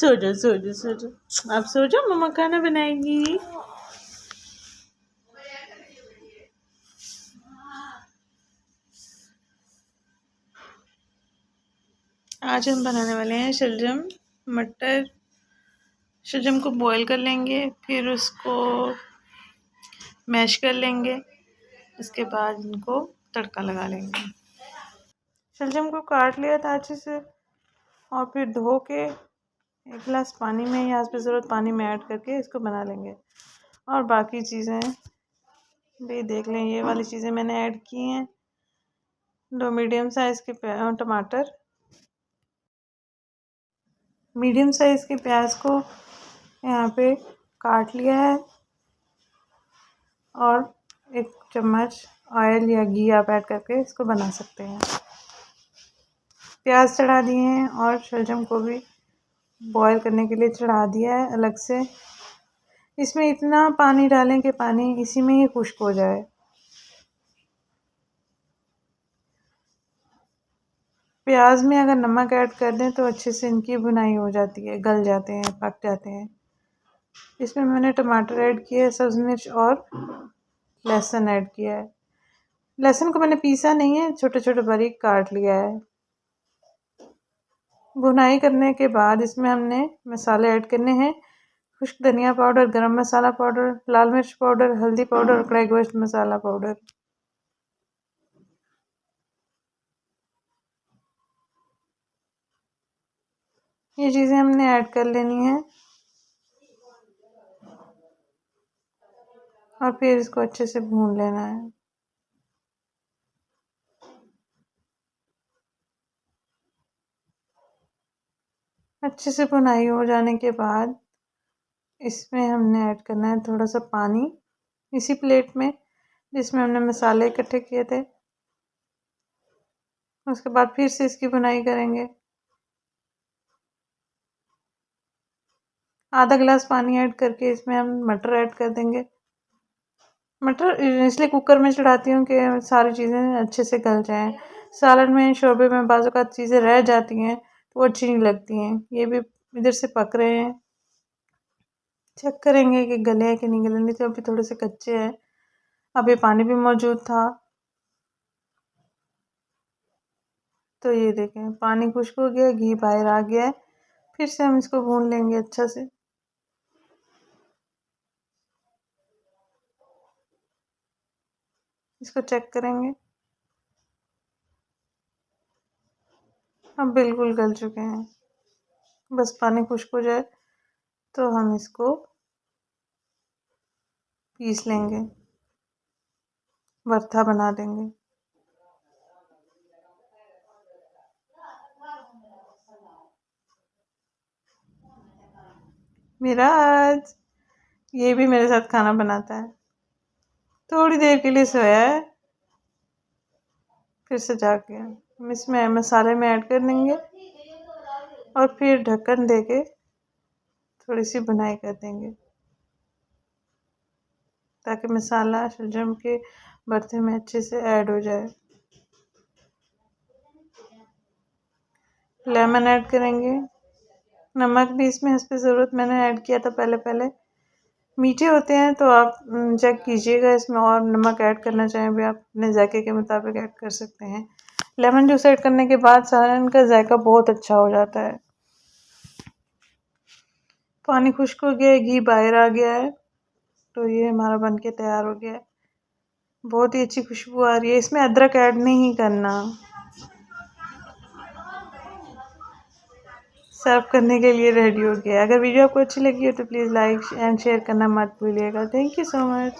सो जाओ आप सो जाओ, मम्मा खाना बनाएगी। आज हम बनाने वाले हैं शलजम मटर। शलजम को बॉईल कर लेंगे, फिर उसको मैश कर लेंगे, इसके बाद इनको तड़का लगा लेंगे। शलजम को काट लिया था अच्छे से और फिर धो के 1 गिलास पानी में या पे ज़रूरत पानी में ऐड करके इसको बना लेंगे। और बाकी चीज़ें भी देख लें, ये वाली चीज़ें मैंने ऐड की हैं। 2 मीडियम साइज़ के टमाटर, मीडियम साइज़ के प्याज को यहाँ पे काट लिया है और 1 चम्मच ऑयल या घी आप ऐड करके इसको बना सकते हैं। प्याज चढ़ा दिए हैं और शलजम को भी बॉईल करने के लिए चढ़ा दिया है अलग से। इसमें इतना पानी डालें कि पानी इसी में ही खुश्क हो जाए। प्याज में अगर नमक ऐड कर दें तो अच्छे से इनकी भुनाई हो जाती है, गल जाते हैं, पक जाते हैं। इसमें मैंने टमाटर ऐड किया है, सब्ज़ मिर्च और लहसुन ऐड किया है। लहसुन को मैंने पीसा नहीं है, छोटे छोटे बारीक काट लिया है। भुनाई करने के बाद इसमें हमने मसाले ऐड करने हैं। खुश्क धनिया पाउडर, गरम मसाला पाउडर, लाल मिर्च पाउडर, हल्दी पाउडर और कढ़ाई गोश्त मसाला पाउडर। ये चीज़ें हमने ऐड कर लेनी है और फिर इसको अच्छे से भून लेना है। अच्छे से भुनाई हो जाने के बाद इसमें हमने ऐड करना है थोड़ा सा पानी, इसी प्लेट में जिसमें हमने मसाले इकट्ठे किए थे। उसके बाद फिर से इसकी भुनाई करेंगे। आधा गिलास पानी ऐड करके इसमें हम मटर ऐड कर देंगे। मटर इसलिए कुकर में चढ़ाती हूँ कि सारी चीज़ें अच्छे से गल जाएं। सालन में, शोरबे में बाज़ औक़ात चीज़ें रह जाती हैं तो वो अच्छी नहीं लगती हैं। ये भी इधर से पक रहे हैं। चेक करेंगे कि गले हैं कि नहीं गले, नहीं तो अभी थोड़े से कच्चे हैं। अभी पानी भी मौजूद था। तो ये देखें पानी खुश्क हो गया, घी बाहर आ गया है। फिर से हम इसको भून लेंगे अच्छा से। इसको चेक करेंगे। अब बिल्कुल गल चुके हैं, बस पानी खुश्क हो जाए तो हम इसको पीस लेंगे, भरता बना देंगे। मिराज ये भी मेरे साथ खाना बनाता है। थोड़ी देर के लिए सोया है, फिर से जाग गया। हम इसमें मसाले में ऐड कर देंगे और फिर ढक्कन देके थोड़ी सी भुनाई कर देंगे ताकि मसाला शलजम के भरते में अच्छे से ऐड हो जाए। लेमन ऐड करेंगे। नमक भी इसमें हस्बे ज़रूरत मैंने ऐड किया था पहले। मीठे होते हैं तो आप चेक कीजिएगा, इसमें और नमक ऐड करना चाहें भी आप अपने जायके के मुताबिक ऐड कर सकते हैं। लेमन जूस ऐड करने के बाद सालन का जायका बहुत अच्छा हो जाता है। पानी खुश्क हो गया है, घी बाहर आ गया है, तो ये हमारा बनके तैयार हो गया है। बहुत ही अच्छी खुशबू आ रही है। इसमें अदरक ऐड नहीं करना। सर्व करने के लिए रेडी हो गया। अगर वीडियो आपको अच्छी लगी हो तो प्लीज़ लाइक एंड शेयर करना मत भूलिएगा। Thank you so much.